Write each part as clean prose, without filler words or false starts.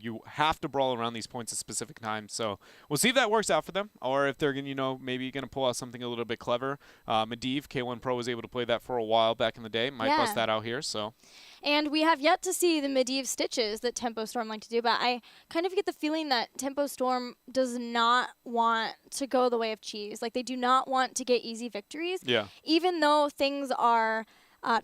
you have to brawl around these points at specific times. So we'll see if that works out for them, or if they're gonna, maybe gonna pull out something a little bit clever. Medivh, K1 Pro was able to play that for a while back in the day. Might bust that out here. So. And we have yet to see the Medivh stitches that Tempo Storm like to do, but I kind of get the feeling that Tempo Storm does not want to go the way of cheese. Like, they do not want to get easy victories. Yeah. Even though things are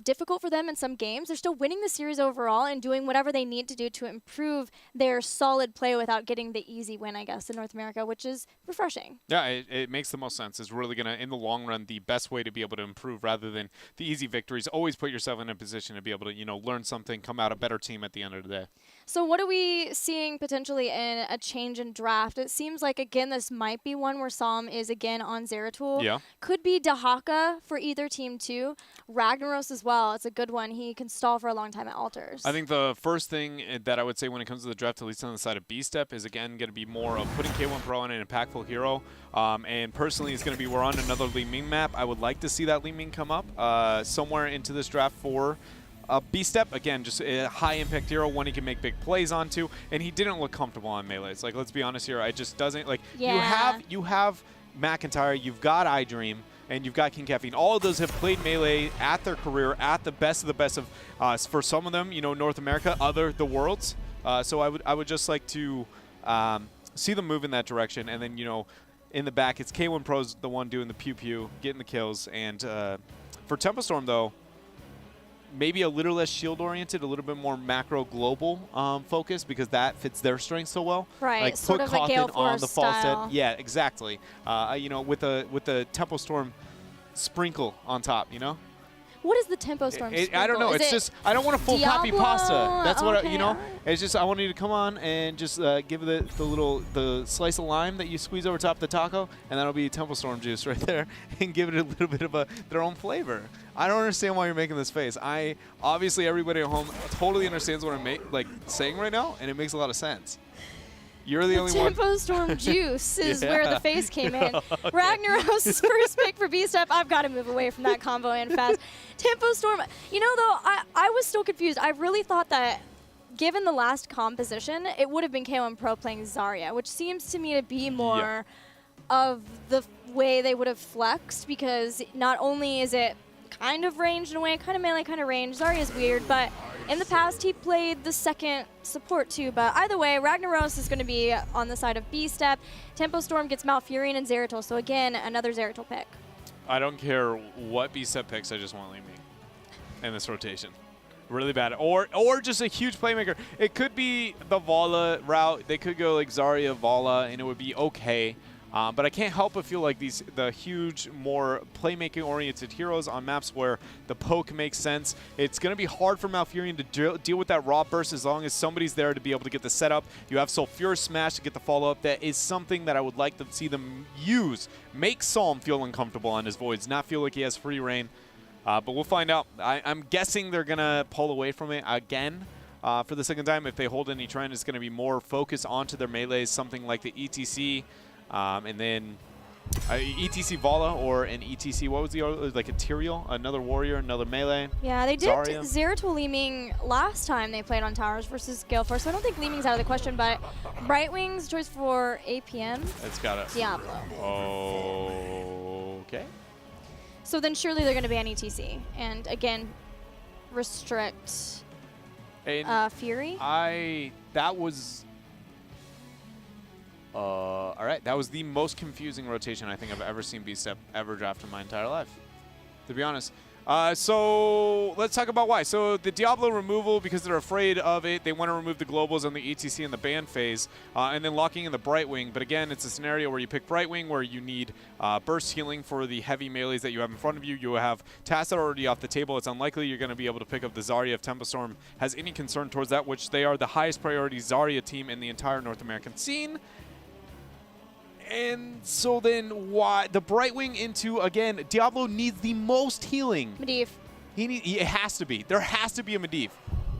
difficult for them in some games, they're still winning the series overall and doing whatever they need to do to improve their solid play without getting the easy win, I guess, in North America, which is refreshing. Yeah, it makes the most sense. It's really going to, in the long run, the best way to be able to improve rather than the easy victories. Always put yourself in a position to be able to, learn something, come out a better team at the end of the day. So what are we seeing potentially in a change in draft? It seems like, again, this might be one where Psalm is again on Zeratul. Yeah. Could be Dahaka for either team too. Ragnaros as well. It's a good one. He can stall for a long time at altars. I think the first thing that I would say when it comes to the draft, at least on the side of B-Step, is again going to be more of putting K1 Pro on an impactful hero. And personally, it's going to be we're on another Li Ming map. I would like to see that Li Ming come up somewhere into this draft for B-Step. Again, just a high-impact hero, one he can make big plays onto. And he didn't look comfortable on melees. Like, let's be honest here. It just doesn't. Like, you have McIntyre, you've got iDream, and you've got King Caffeine. All of those have played Melee at their career, at the best of for some of them, North America, the worlds. So I would just like to see them move in that direction. And then, in the back, it's K1 Pro's the one doing the pew-pew, getting the kills. And for Tempo Storm, though, maybe a little less shield-oriented, a little bit more macro-global focus, because that fits their strength so well. Right, like sort put of a Gale on the Force false style. head. Yeah, exactly. With the Tempo Storm sprinkle on top, What is the Tempo Storm sprinkle? I don't know. It's just, I don't want a full copy pasta. That's what, it's just, I want you to come on and just give the slice of lime that you squeeze over top of the taco, and that'll be Tempo Storm juice right there, and give it a little bit of their own flavor. I don't understand why you're making this face. Obviously, everybody at home totally understands what I'm saying right now, and it makes a lot of sense. You're the only one. Tempo Storm juice is where the face came in. Ragnaros' first pick for B-Step. I've got to move away from that combo and fast. Tempo Storm, though, I was still confused. I really thought that given the last composition, it would have been K1 Pro playing Zarya, which seems to me to be more of the way they would have flexed, because not only is it kind of ranged in a way, kind of melee, kind of range. Zarya's weird, but in the past he played the second support too. But either way, Ragnaros is going to be on the side of B-Step. Tempo Storm gets Malfurion and Zeratul, so again, another Zeratul pick. I don't care what B-Step picks, I just want Li Ming in this rotation. Really bad. Or just a huge playmaker. It could be the Vala route. They could go like Zarya, Vala, and it would be okay. But I can't help but feel like the huge, more playmaking-oriented heroes on maps where the poke makes sense. It's going to be hard for Malfurion to deal with that raw burst as long as somebody's there to be able to get the setup. You have Sulfurous Smash to get the follow-up. That is something that I would like to see them use. Make Psalm feel uncomfortable on his voids, not feel like he has free reign. But we'll find out. I'm guessing they're going to pull away from it again. For the second time. If they hold any trend, it's going to be more focused onto their melees, something like the ETC. And then ETC Vala or an ETC, what was the other, like a Tyrael, another warrior, another melee. Yeah, they did Zarya. Zeratul Li Ming last time they played on Towers versus Gale Force, so I don't think Li Ming's out of the question, but Brightwing's choice for APM. It's got a Diablo. Okay. So then surely they're going to ban ETC. And again, restrict Fury. That was... all right, that was the most confusing rotation I think I've ever seen B-Step ever draft in my entire life, to be honest. So let's talk about why. So the Diablo removal, because they're afraid of it, they want to remove the globals on the ETC and the ban phase, and then locking in the Brightwing. But again, it's a scenario where you pick Brightwing, where you need burst healing for the heavy melees that you have in front of you. You have Tacet already off the table. It's unlikely you're going to be able to pick up the Zarya if Tempo Storm has any concern towards that, which they are the highest priority Zarya team in the entire North American scene. And so then why the Brightwing into, again, Diablo needs the most healing. Medivh. It has to be. There has to be a Medivh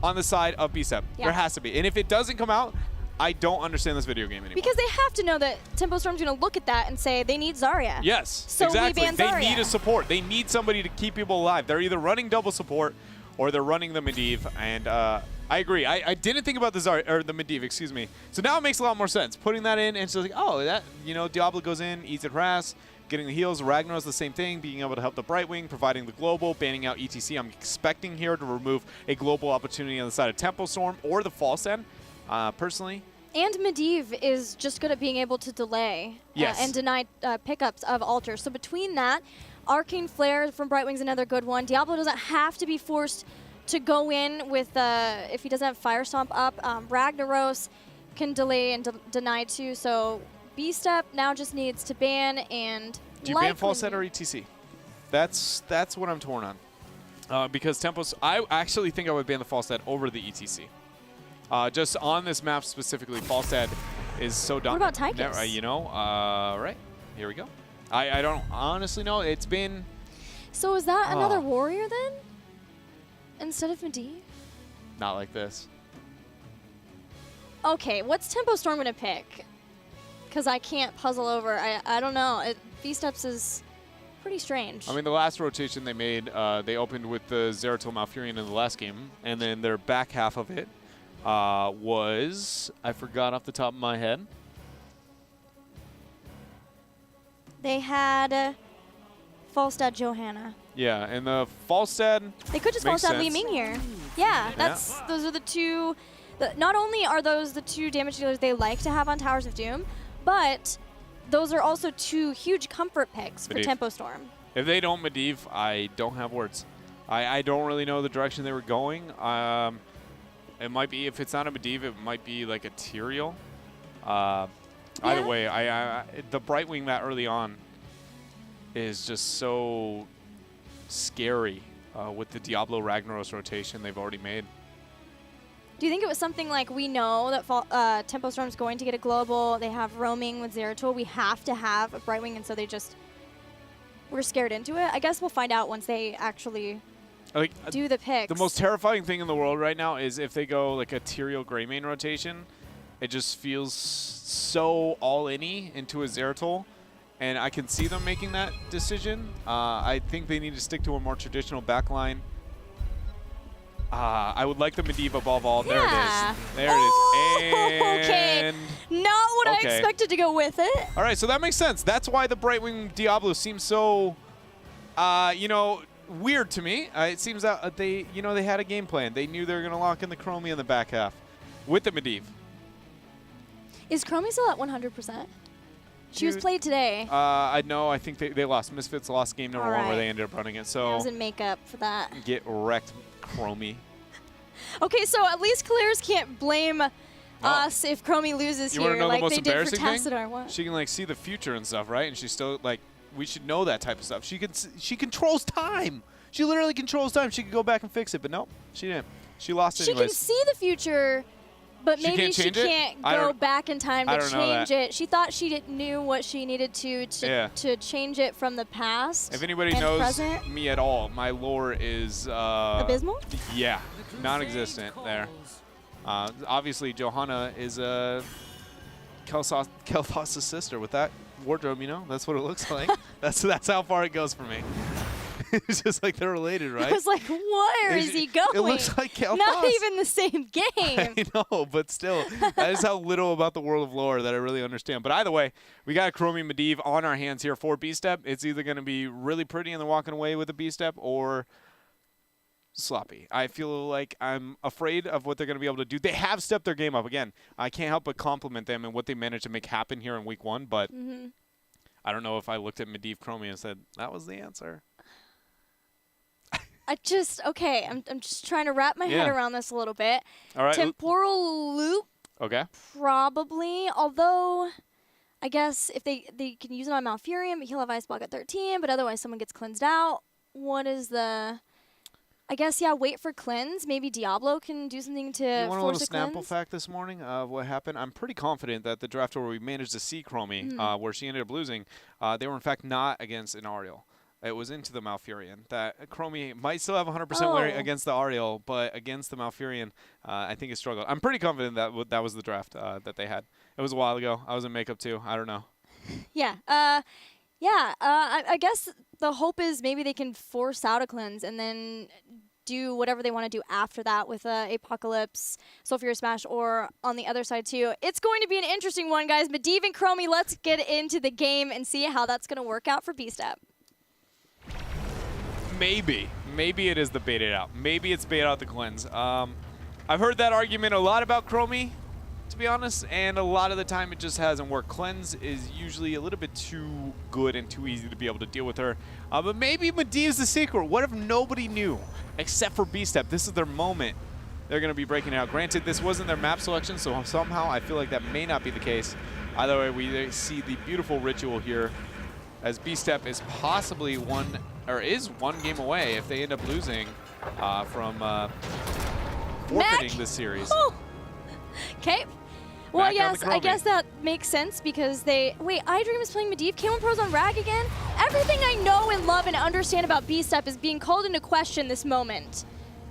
on the side of B-Step. Yeah. There has to be. And if it doesn't come out, I don't understand this video game anymore. Because they have to know that Tempo Storm's going to look at that and say they need Zarya. Yes, so exactly. We ban They Zarya. need a support. They need somebody to keep people alive. They're either running double support or they're running the Medivh. And I agree. I didn't think about the Zar or the Medivh, excuse me. So now it makes a lot more sense. Putting that in, and it's just like, oh, that, you know, Diablo goes in, eats at harass, getting the heals. Ragnar's the same thing, being able to help the Brightwing, providing the global, banning out ETC. I'm expecting here to remove a global opportunity on the side of Tempo Storm or the False End, personally. And Medivh is just good at being able to delay and deny pickups of altars. So between that, Arcane Flare from Brightwing's another good one. Diablo doesn't have to be forced to go in with, if he doesn't have Fire Stomp up. Ragnaros can delay and deny too. So B-Step now just needs to ban and do you ban False End or ETC? That's what I'm torn on. Because Tempos, I actually think I would ban the False End over the ETC. Just on this map specifically, False End is so dominant. What about Tychus? You know, right, here we go. I don't honestly know. It's been... So is that another warrior then? Instead of Medivh? Not like this. Okay, what's Tempo Storm going to pick? Because I can't puzzle over. I don't know. V-Steps is pretty strange. I mean, the last rotation they made, they opened with the Zeratul Malfurion in the last game, and then their back half of it was, I forgot off the top of my head. They had Falstad Johanna. Yeah, and the Falstad. They could just Falstad Li Ming here. Yeah, those are the two. Not only are those the two damage dealers they like to have on Towers of Doom, but those are also two huge comfort picks for Tempo Storm. If they don't Medivh, I don't have words. I don't really know the direction they were going. It might be, if it's not a Medivh, it might be like a Tyrael. Either way, the Brightwing that early on is just so scary with the Diablo Ragnaros rotation they've already made. Do you think it was something like, we know that Tempo Storm's going to get a global, they have roaming with Zeratul, we have to have a Brightwing, and so they just were scared into it? I guess we'll find out once they actually do the picks. The most terrifying thing in the world right now is if they go like a Tyrael Greymane rotation. It just feels so all-in-y into a Zeratul, and I can see them making that decision. I think they need to stick to a more traditional backline. I would like the Medivh above all. There it is. There it is. Okay. Not what I expected to go with it. All right, so that makes sense. That's why the Brightwing Diablo seems so, you know, weird to me. It seems that they had a game plan. They knew they were going to lock in the Chromie in the back half with the Medivh. Is Chromie still at 100%? She was played today. I know. I think they lost. Misfits lost game number 1 where they ended up running it. So I was in makeup for that. Get wrecked, Chromie. Okay, so at least Claire's can't blame us if Chromie loses here, like they did for Tassadar. What? She can like see the future and stuff, right? And she's still like, we should know that type of stuff. She controls time. She literally controls time. She could go back and fix it, but no, she didn't. She lost anyways. She can see the future. But maybe she can't go back in time to change it. She thought she knew what she needed to change it from the past. If anybody knows me at all, my lore is abysmal. Yeah, non-existent there. Obviously, Johanna is Kel'Thas' sister with that wardrobe. You know, that's what it looks like. that's how far it goes for me. It's just like they're related, right? I was like, where is he going? It looks like Kel'Thas. Not even the same game. I know, but still, that is how little about the world of lore that I really understand. But either way, we got a Chromie Medivh on our hands here for B-Step. It's either going to be really pretty and they're walking away with a B-Step or sloppy. I feel like I'm afraid of what they're going to be able to do. They have stepped their game up. Again, I can't help but compliment them and what they managed to make happen here in week 1, but I don't know if I looked at Medivh Chromie and said, that was the answer. I'm just trying to wrap my head around this a little bit. All right. Temporal Loop. Okay. Probably, although I guess if they can use it on Malfurion, but he'll have Ice Block at 13, but otherwise someone gets cleansed out. What is the... I guess, wait for cleanse. Maybe Diablo can do something to force a cleanse. You want a little Snapple fact this morning of what happened? I'm pretty confident that the draft where we managed to see Chromie, where she ended up losing, they were in fact not against an Ariel. It was into the Malfurion. That Chromie might still have 100% win against the Ariel, but against the Malfurion, I think it struggled. I'm pretty confident that that was the draft that they had. It was a while ago. I was in makeup too. I don't know. Yeah. I guess the hope is maybe they can force out a cleanse and then do whatever they want to do after that with Apocalypse, Sulfur Smash, or on the other side too. It's going to be an interesting one, guys. Medivh and Chromie, let's get into the game and see how that's going to work out for B-Step. Maybe it is the bait it out. Maybe it's bait out the cleanse. I've heard that argument a lot about Chromie, to be honest, and a lot of the time it just hasn't worked. Cleanse is usually a little bit too good and too easy to be able to deal with her. But maybe Medivh's the secret. What if nobody knew except for B-Step? This is their moment. They're going to be breaking it out. Granted, this wasn't their map selection, so somehow I feel like that may not be the case. Either way, we see the beautiful ritual here as B-Step is possibly one game away if they end up losing from forfeiting this series. Okay. Well, yes, I guess that makes sense because they... Wait, iDream is playing Medivh? K1 Pro's on Rag again? Everything I know and love and understand about B-Step is being called into question this moment.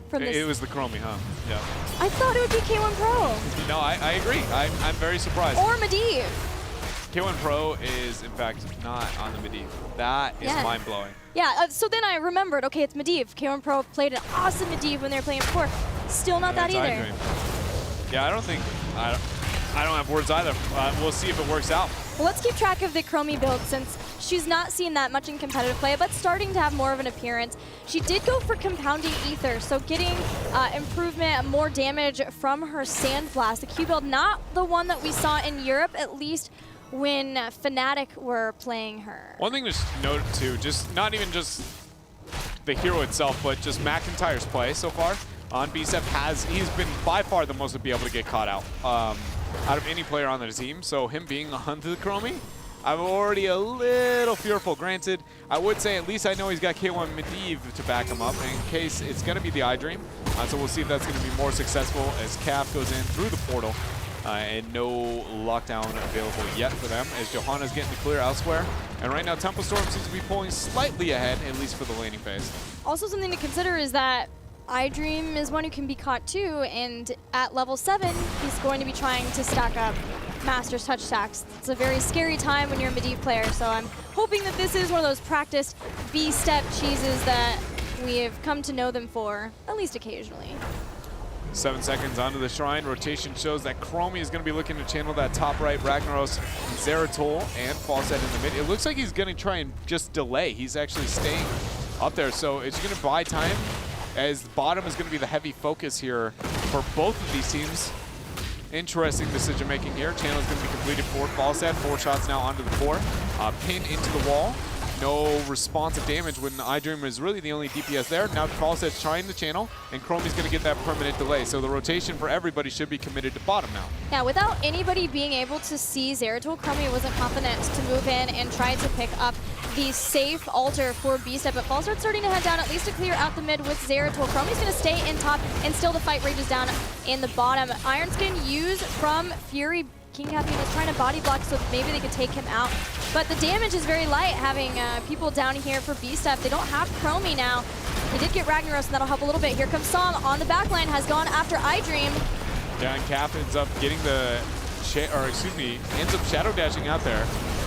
From this. It was the Chromie, huh? Yeah. I thought it would be K1 Pro. No, I agree. I'm very surprised. Or Medivh. K1 Pro is, in fact, not on the Medivh. That is mind-blowing. Yeah, so then I remembered, okay, it's Medivh. K1 Pro played an awesome Medivh when they were playing before. Still not that either. Yeah, I don't have words either. We'll see if it works out. Well, let's keep track of the Chromie build since she's not seen that much in competitive play, but starting to have more of an appearance. She did go for compounding ether, so getting improvement, more damage from her Sand Blast. The Q build, not the one that we saw in Europe, at least when Fnatic were playing her. One thing to note too, just not even just the hero itself, but just McIntyre's play so far on B-Step he's been by far the most to be able to get caught out of any player on the team. So him being onto the Chromie, I'm already a little fearful. Granted, I would say at least I know he's got K1 Medivh to back him up in case it's going to be the iDream. So we'll see if that's going to be more successful as Calf goes in through the portal. And no lockdown available yet for them as Johanna's getting the clear elsewhere. And right now, Tempo Storm seems to be pulling slightly ahead, at least for the laning phase. Also, something to consider is that iDream is one who can be caught too, and at level 7, he's going to be trying to stack up Master's Touch stacks. It's a very scary time when you're a Medivh player, so I'm hoping that this is one of those practiced B-Step cheeses that we have come to know them for, at least occasionally. 7 seconds onto the Shrine. Rotation shows that Chromie is going to be looking to channel that top right. Ragnaros, Zeratul, and Falset in the mid. It looks like he's going to try and just delay. He's actually staying up there, so it's going to buy time as bottom is going to be the heavy focus here for both of these teams. Interesting decision making here. Channel is going to be completed for Falset. 4 shots now onto the core. Pin into the wall. No responsive damage when iDream is really the only DPS there. Now Falset's trying the channel, and Chromie's going to get that permanent delay. So the rotation for everybody should be committed to bottom now. Yeah, without anybody being able to see Zeratul, Chromie wasn't confident to move in and try to pick up the safe altar for B-Step. But Falset's starting to head down, at least to clear out the mid with Zeratul. Chromie's going to stay in top, and still the fight rages down in the bottom. Iron Skin used from Fury. King Caffeine was trying to body block so maybe they could take him out. But the damage is very light having people down here for B-Step. They don't have Chromie now. They did get Ragnaros, and that'll help a little bit. Here comes Som on the backline, has gone after iDream. Yeah, and Cap ends up getting the, ends up shadow dashing out there.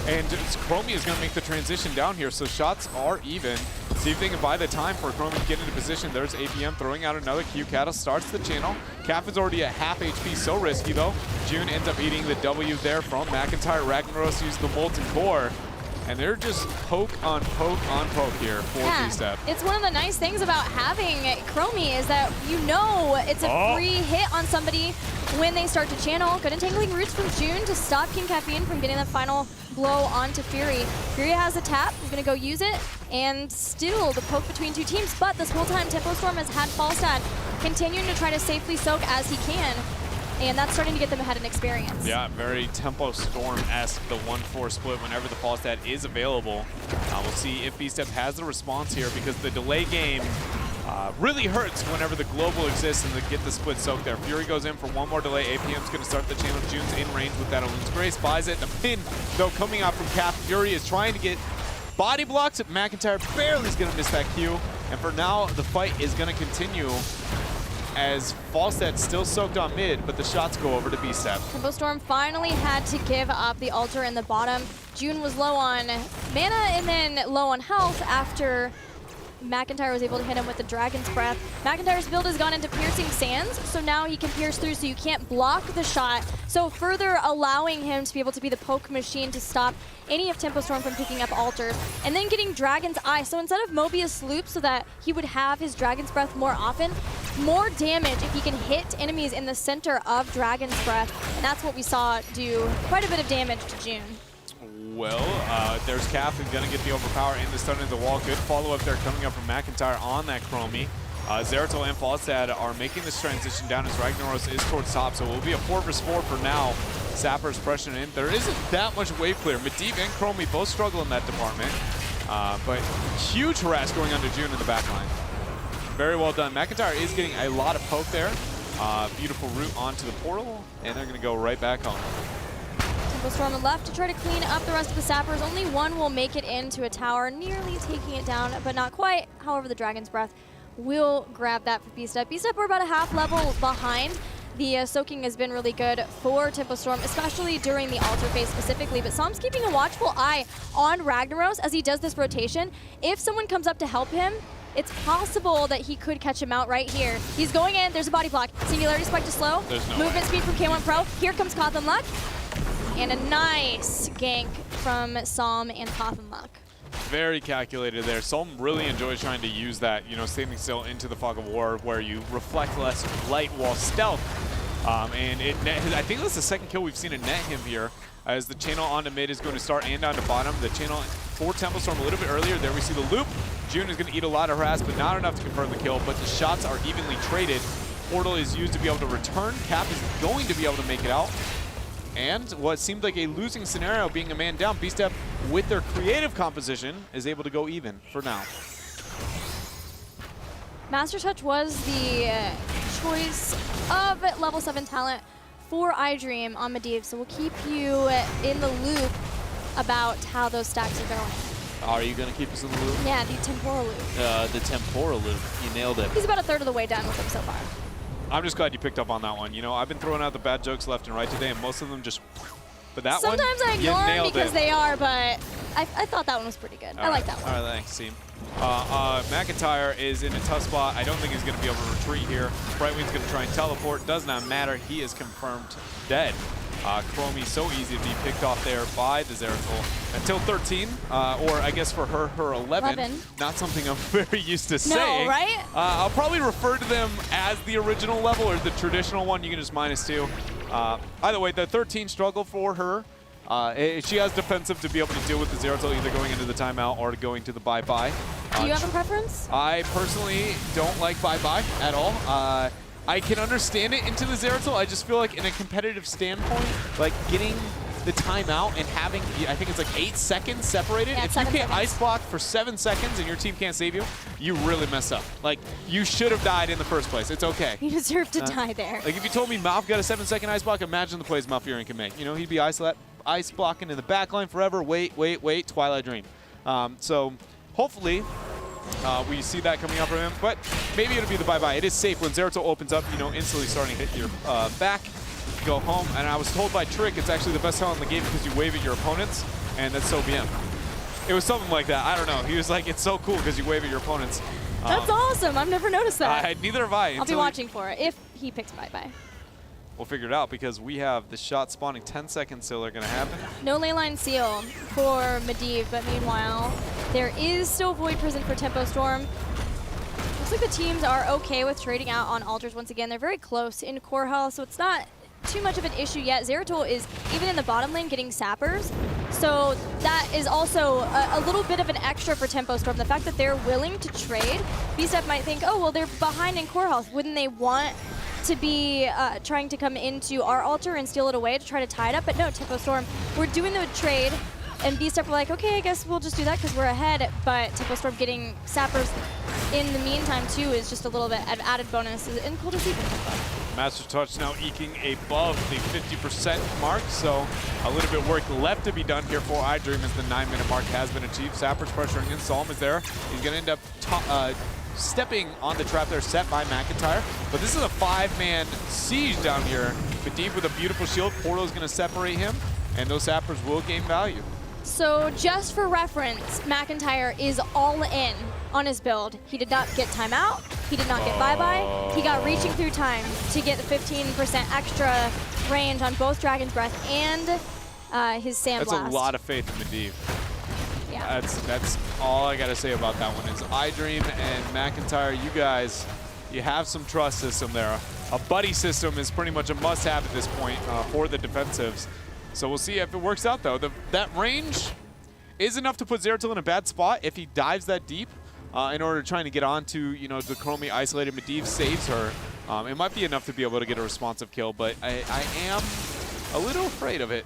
And Chromie is going to make the transition down here, so shots are even. See if they can buy the time for Chromie to get into position. There's APM throwing out another Q. Cattle starts the channel. Calf is already at half HP, so risky though. June ends up eating the W there from McIntyre. Ragnaros used the Molten Core. And they're just poke on poke on poke here for B-Step. It's one of the nice things about having Chromie is that you know it's a free hit on somebody when they start to channel. Good entangling roots from June to stop King Caffeine from getting the final blow onto Fury. Fury has a tap, he's gonna go use it, and still the poke between two teams. But this whole time, Tempo Storm has had Falstad continuing to try to safely soak as he can. And that's starting to get them ahead in experience. Yeah, very Tempo Storm-esque, the 1-4 split whenever the Falstad is available. We'll see if B-Step has the response here because the delay game really hurts whenever the global exists and they get the split soaked there. Fury goes in for one more delay. APM's going to start the channel. June's in range with that Elun's Grace. Buys it. The pin, though, coming out from Cap. Fury is trying to get body blocks. McIntyre barely is going to miss that Q. And for now, the fight is going to continue as Falstad's still soaked on mid, but the shots go over to B-Step. Tempo Storm finally had to give up the altar in the bottom. June was low on mana and then low on health after McIntyre was able to hit him with the Dragon's Breath. McIntyre's build has gone into Piercing Sands, so now he can pierce through, so you can't block the shot. So further allowing him to be able to be the poke machine to stop any of Tempo Storm from picking up altars. And then getting Dragon's Eye. So instead of Mobius Loop, so that he would have his Dragon's Breath more often, more damage if he can hit enemies in the center of Dragon's Breath. And that's what we saw do quite a bit of damage to June. Well, there's Cap who's going to get the overpower in the stun into the wall. Good follow-up there coming up from McIntyre on that Chromie. Zeratul and Falstad are making this transition down as Ragnaros is towards top, so it will be a 4 vs 4 for now. Sapper's pressuring in. There isn't that much wave clear. Medivh and Chromie both struggle in that department, but huge harass going on to June in the back line. Very well done. McIntyre is getting a lot of poke there. Beautiful route onto the portal, and they're going to go right back home. Storm left to try to clean up the rest of the Sappers. Only one will make it into a tower, nearly taking it down, but not quite. However, the Dragon's Breath will grab that for B-Step. B-Step were about a half level behind. The soaking has been really good for Tempo Storm, especially during the altar phase specifically, but Psalm's keeping a watchful eye on Ragnaros as he does this rotation. If someone comes up to help him, it's possible that he could catch him out right here. He's going in, there's a body block. Singularity Spike to slow. There's no Movement way. speed from K1 Pro. Here comes Kotham Luck. And a nice gank from Psalm and Kotham Luck. Very calculated there. Psalm really enjoys trying to use that, you know, standing still into the fog of war where you reflect less light while stealth. And I think that's the second kill we've seen it net him here as the channel onto mid is going to start and down to bottom. The channel for Tempo Storm a little bit earlier. There we see the loop. June is going to eat a lot of harass, but not enough to confirm the kill. But the shots are evenly traded. Portal is used to be able to return. Cap is going to be able to make it out. And what seemed like a losing scenario, being a man down, B-Step with their creative composition is able to go even for now. Master Touch was the choice of level 7 talent for iDream on Medivh, so we'll keep you in the loop about how those stacks are going. Are you going to keep us in the loop? Yeah, the temporal loop. The temporal loop. You nailed it. He's about a third of the way done with them so far. I'm just glad you picked up on that one. You know, I've been throwing out the bad jokes left and right today, and most of them just... But that Sometimes one, I ignore them nailed because it. they are, but I thought that one was pretty good. I like that one. All right, thanks, team. McIntyre is in a tough spot. I don't think he's going to be able to retreat here. Brightwing's going to try and teleport. Does not matter. He is confirmed dead. Chromie so easy to be picked off there by the Zeratul. Until 13, or I guess for her 11. Not something I'm very used to saying. No, right? I'll probably refer to them as the original level or the traditional one. You can just -2. Either way, the 13 struggle for her. She has defensive to be able to deal with the Zeratul, either going into the timeout or going to the bye-bye. Do you have a preference? I personally don't like bye-bye at all. I can understand it into the Zeratul. I just feel like in a competitive standpoint, like getting the timeout and having, I think it's like 8 seconds separated. Yeah, if you 7 can't seconds. ice block for 7 seconds and your team can't save you, you really mess up. Like, you should have died in the first place. It's okay. You deserve to die there. Like, if you told me Malf got a 7-second ice block, imagine the plays Malfurion can make. You know, he'd be ice blocking in the backline forever. Wait, Twilight Dream. So, hopefully, we see that coming up from him, but maybe it'll be the bye-bye. It is safe when Zeratul opens up, you know, instantly starting to hit your back, go home. And I was told by Trick it's actually the best talent in the game because you wave at your opponents, and that's so BM. It was something like that. I don't know. He was like, it's so cool because you wave at your opponents. That's awesome. I've never noticed that. Neither have I. I'll be watching for it if he picks bye-bye. We'll figure it out because we have the shot spawning 10 seconds still are going to happen. No leyline seal for Medivh, but meanwhile, there is still Void Prison for Tempo Storm. Looks like the teams are okay with trading out on altars once again. They're very close in core health, so it's not too much of an issue yet. Zeratul is even in the bottom lane getting sappers, so that is also a little bit of an extra for Tempo Storm. The fact that they're willing to trade, B-Step might think, oh, well, they're behind in core health. Wouldn't they want to be trying to come into our altar and steal it away to try to tie it up? But no, Tempo Storm, we're doing the trade, and B-Step were like, okay, I guess we'll just do that because we're ahead. But Tempo Storm getting sappers in the meantime, too, is just a little bit of added bonus. And cool to see from Tempo. Master Touch now eking above the 50% mark, so a little bit work left to be done here for iDream as the 9-minute mark has been achieved. Sappers pressuring in, Psalm is there. He's going to end up stepping on the trap there set by McIntyre, but this is a 5-man siege down here. Medivh with a beautiful shield. Portal is going to separate him, and those sappers will gain value. So just for reference, McIntyre is all in on his build. He did not get timeout. He did not get bye-bye. He got reaching through time to get the 15% extra range on both Dragon's Breath and his Sand Blast. That's a lot of faith in Medivh. Yeah. That's all I got to say about that one is iDream and McIntyre, you guys, you have some trust system there. A buddy system is pretty much a must-have at this point for the defensives. So we'll see if it works out, though. That range is enough to put Zeratul in a bad spot if he dives that deep in order to try to get onto, the Chromie isolated. Medivh saves her. It might be enough to be able to get a responsive kill, but I am a little afraid of it.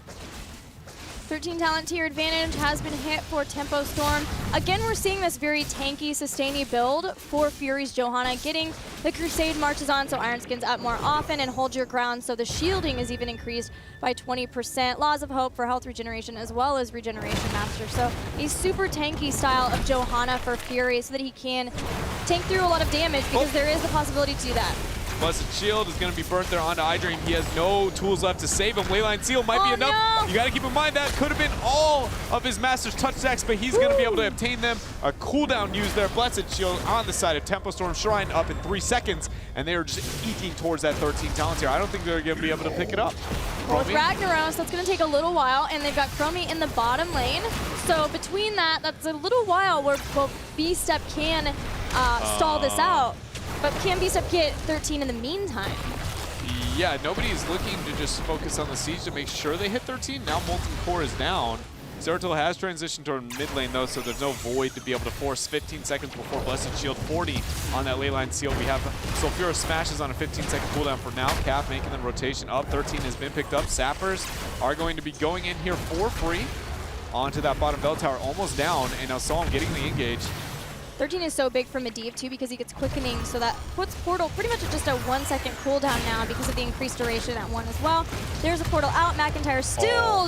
13 talent tier advantage has been hit for Tempo Storm. Again, we're seeing this very tanky, sustainy build for Fury's Johanna, getting the Crusade marches on so Iron Skin's up more often and hold your ground, so the shielding is even increased by 20%. Laws of Hope for health regeneration as well as Regeneration Master. So a super tanky style of Johanna for Fury so that he can tank through a lot of damage because there is the possibility to do that. Blessed Shield is going to be burnt there onto iDream. He has no tools left to save him. Leyline Seal might be enough. No. You got to keep in mind that could have been all of his Master's touch stacks, but he's going to be able to obtain them. A cooldown used there. Blessed Shield on the side of Tempo Storm Shrine up in 3 seconds, and they are just eking towards that 13 talent here. I don't think they're going to be able to pick it up. Well, with Ragnaros, that's going to take a little while, and they've got Chromie in the bottom lane. So between that's a little while where B-Step can stall this out. But can B-Step get 13 in the meantime? Yeah, nobody's looking to just focus on the siege to make sure they hit 13. Now Molten Core is down. Zeratul has transitioned toward mid lane though, so there's no void to be able to force 15 seconds before Blessed Shield. 40 on that Leyline Seal. We have Sulfura Smashes on a 15-second cooldown for now. Calf making the rotation up. 13 has been picked up. Sappers are going to be going in here for free onto that bottom bell tower, almost down, and now Psalm getting the engage. 13 is so big for Medivh too because he gets quickening, so that puts Portal pretty much at just a 1-second cooldown now because of the increased duration at 1 as well. There's a Portal out. McIntyre still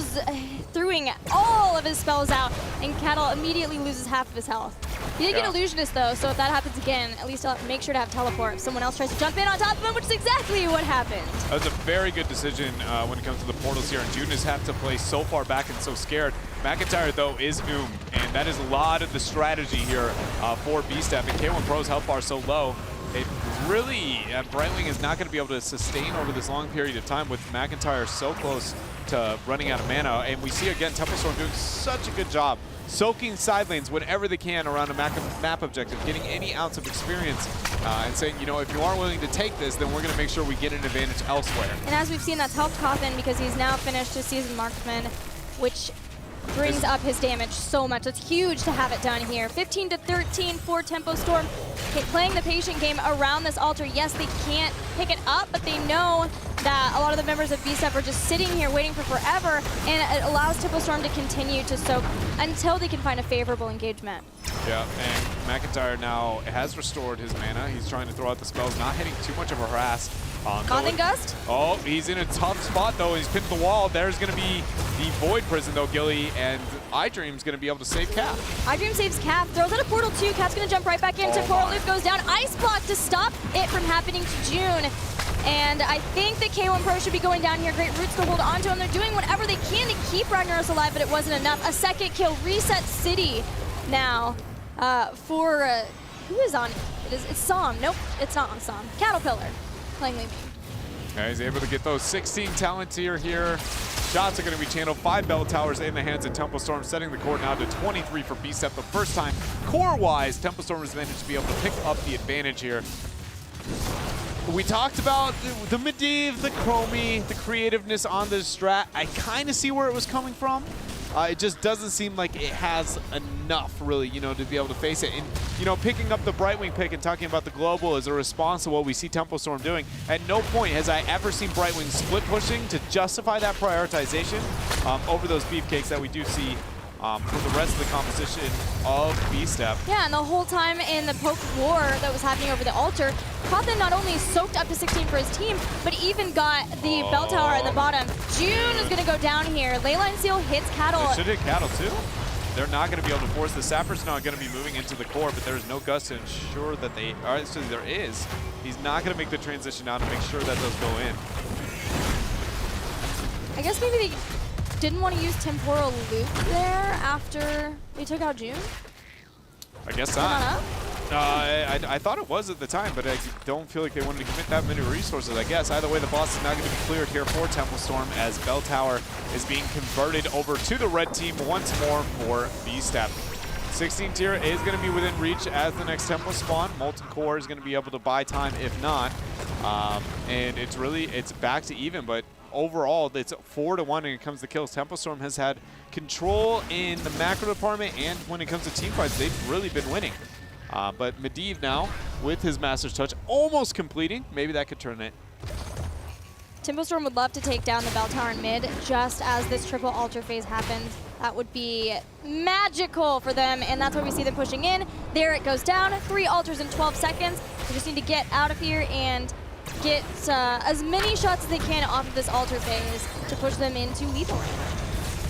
throwing all of his spells out, and Cattle immediately loses half of his health. He did get Illusionist though, so if that happens again, at least I'll make sure to have Teleport if someone else tries to jump in on top of him, which is exactly what happened. That was a very good decision when it comes to the portals here, and Judas have to play so far back and so scared. McIntyre, though, is and that is a lot of the strategy here for B-Step. And K1 Pro's health bar so low, it really, Brightwing is not going to be able to sustain over this long period of time with McIntyre so close to running out of mana. And we see, again, Tempo Storm doing such a good job soaking side lanes whenever they can around a map objective, getting any ounce of experience, and saying, if you aren't willing to take this, then we're going to make sure we get an advantage elsewhere. And as we've seen, that's helped Cawthon because he's now finished his Seasoned Marksman, which brings up his damage so much. It's huge to have it done here. 15 to 13 for Tempo Storm. Playing the patient game around this altar. Yes, they can't pick it up, but they know that a lot of the members of B-Step are just sitting here waiting for forever, and it allows Tempo Storm to continue to soak until they can find a favorable engagement. Yeah, and McIntyre now has restored his mana. He's trying to throw out the spells, not hitting too much of a harass. Mothing Gust? Oh, he's in a tough spot, though. He's pinned the wall. There's going to be the Void Prison, though, Gilly, and iDream's going to be able to save Calf. iDream saves Calf, throws out a portal too. Calf's going to jump right back into Portal Loop, goes down. Ice Block to stop it from happening to June. And I think that K1 Pro should be going down here. Great Roots to hold on to him. They're doing whatever they can to keep Ragnaros alive, but it wasn't enough. A second kill, Reset City now for, who is on? It's Psalm. Nope, it's not on Psalm. Caterpillar playing Lee Ming. Yeah, he's able to get those 16 talent tier here. Shots are going to be channeled. 5 bell towers in the hands of Tempo Storm, setting the court now to 23 for B-Step. The first time, core-wise, Tempo Storm has managed to be able to pick up the advantage here. We talked about the Medivh, the Chromie, the creativeness on the strat. I kind of see where it was coming from. It just doesn't seem like it has enough, really, to be able to face it. And, picking up the Brightwing pick and talking about the global is a response to what we see Tempo Storm doing. At no point has I ever seen Brightwing split pushing to justify that prioritization over those beefcakes that we do see for the rest of the composition of B-Step. Yeah, and the whole time in the poke war that was happening over the altar, Cawthon not only soaked up to 16 for his team, but even got the bell tower at the bottom. June is going to go down here. Leyline Seal hits Cattle. They should hit Cattle too. They're not going to be able to force the Sapper's not going to be moving into the core, but there's no Gust to ensure that they are. So there is. He's not going to make the transition out to make sure that those go in. I guess maybe they didn't want to use Temporal Loop there after they took out June? I guess not. I thought it was at the time, but I don't feel like they wanted to commit that many resources, I guess. Either way, the boss is now going to be cleared here for Temple Storm as Bell Tower is being converted over to the red team once more for B-Step. 16 tier is going to be within reach as the next Temple spawn. Molten Core is going to be able to buy time if not. And it's back to even, but overall, it's 4-1 when it comes to kills. Temple Storm has had control in the macro department, and when it comes to team fights, they've really been winning. But Medivh now, with his Master's Touch, almost completing. Maybe that could turn it. Temple Storm would love to take down the Bell Tower in mid just as this triple altar phase happens. That would be magical for them, and that's why we see them pushing in. There it goes down. 3 altars in 12 seconds. They just need to get out of here and get as many shots as they can off of this altar phase to push them into lethal range.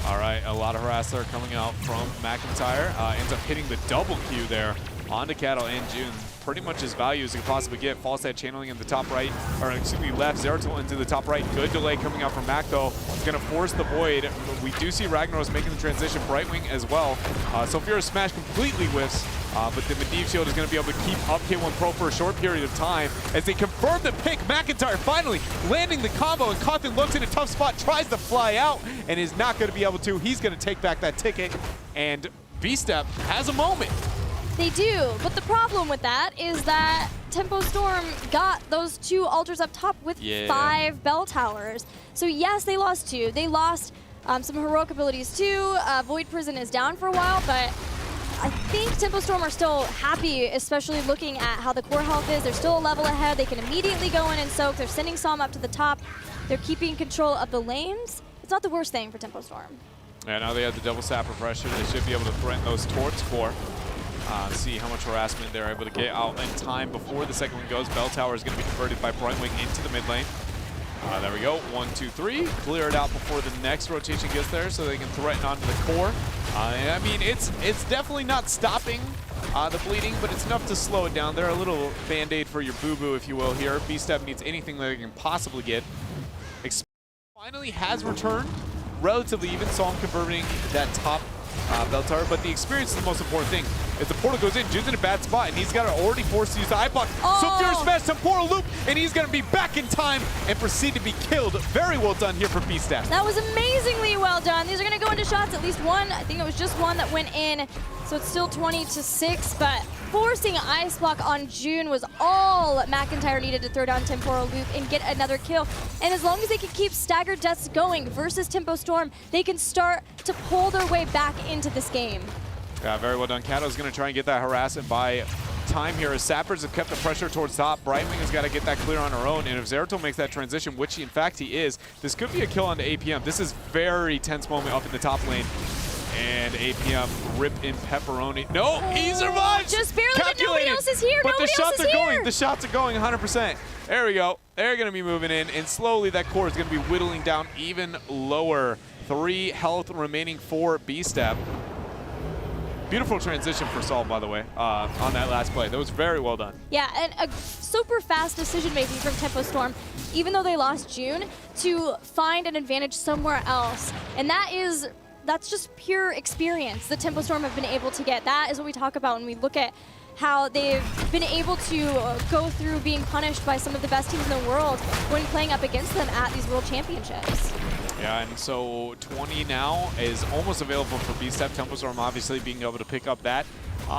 All right, a lot of harasser coming out from McIntyre. Ends up hitting the double Q there onto Cattle and June. Pretty much as value as you can possibly get. False head channeling in the top right, or excuse me, left. Zeratul into the top right. Good delay coming out from Mac though. It's going to force the void. We do see Ragnaros making the transition. Brightwing as well. Sophia Smash completely whiffs, but the Medivh shield is going to be able to keep up K1 Pro for a short period of time as they confirm the pick. McIntyre finally landing the combo, and Cawthon looks in a tough spot, tries to fly out, and is not going to be able to. He's going to take back that ticket, and B-Step has a moment. They do, but the problem with that is that Tempo Storm got those 2 altars up top with 5 bell towers. So yes, they lost 2. They lost some heroic abilities too. Void Prison is down for a while, but I think Tempo Storm are still happy, especially looking at how the core health is. They're still a level ahead. They can immediately go in and soak. They're sending Psalm up to the top. They're keeping control of the lanes. It's not the worst thing for Tempo Storm. Yeah, now they have the double sapper pressure. They should be able to threaten those towards core. See how much harassment they're able to get out in time before the second one goes. Bell Tower is going to be converted by Brightwing into the mid lane. There we go. 1, 2, 3. Clear it out before the next rotation gets there so they can threaten onto the core. And I mean, it's definitely not stopping the bleeding, but it's enough to slow it down. They're a little band-aid for your boo-boo, if you will, here. B-Step needs anything that they can possibly get. Finally has returned. Relatively even, so I'm converting that top Bell Tower, but the experience is the most important thing. As the portal goes in, June's in a bad spot, and he's got to already forced to use the eye block. So Fury smash temporal loop, and he's going to be back in time and proceed to be killed. Very well done here for B-Step. That was amazingly well done. These are going to go into shots, at least one. I think it was just one that went in, so it's still 20-6, but forcing Ice Block on June was all McIntyre needed to throw down Temporal Loop and get another kill. And as long as they can keep staggered deaths going versus Tempo Storm, they can start to pull their way back into this game. Yeah, very well done. Kato's going to try and get that harassment by time here as Sappers have kept the pressure towards top. Brightwing has got to get that clear on her own, and if Zeratul makes that transition, which in fact he is, this could be a kill onto APM. This is very tense moment up in the top lane. And APM rip in pepperoni. No, he survives! Just barely, but nobody else is here. But nobody the shots else is are here. going. The shots are going 100%. There we go. They're going to be moving in, and slowly that core is going to be whittling down even lower. 3 health remaining for B-Step. Beautiful transition for Saul, by the way, on that last play. That was very well done. Yeah, and a super fast decision-making from Tempo Storm, even though they lost June, to find an advantage somewhere else. And that's just pure experience that Tempo Storm have been able to get. That is what we talk about when we look at how they've been able to go through being punished by some of the best teams in the world when playing up against them at these World Championships. Yeah, and so 20 now is almost available for B-Step. Tempo Storm obviously being able to pick up that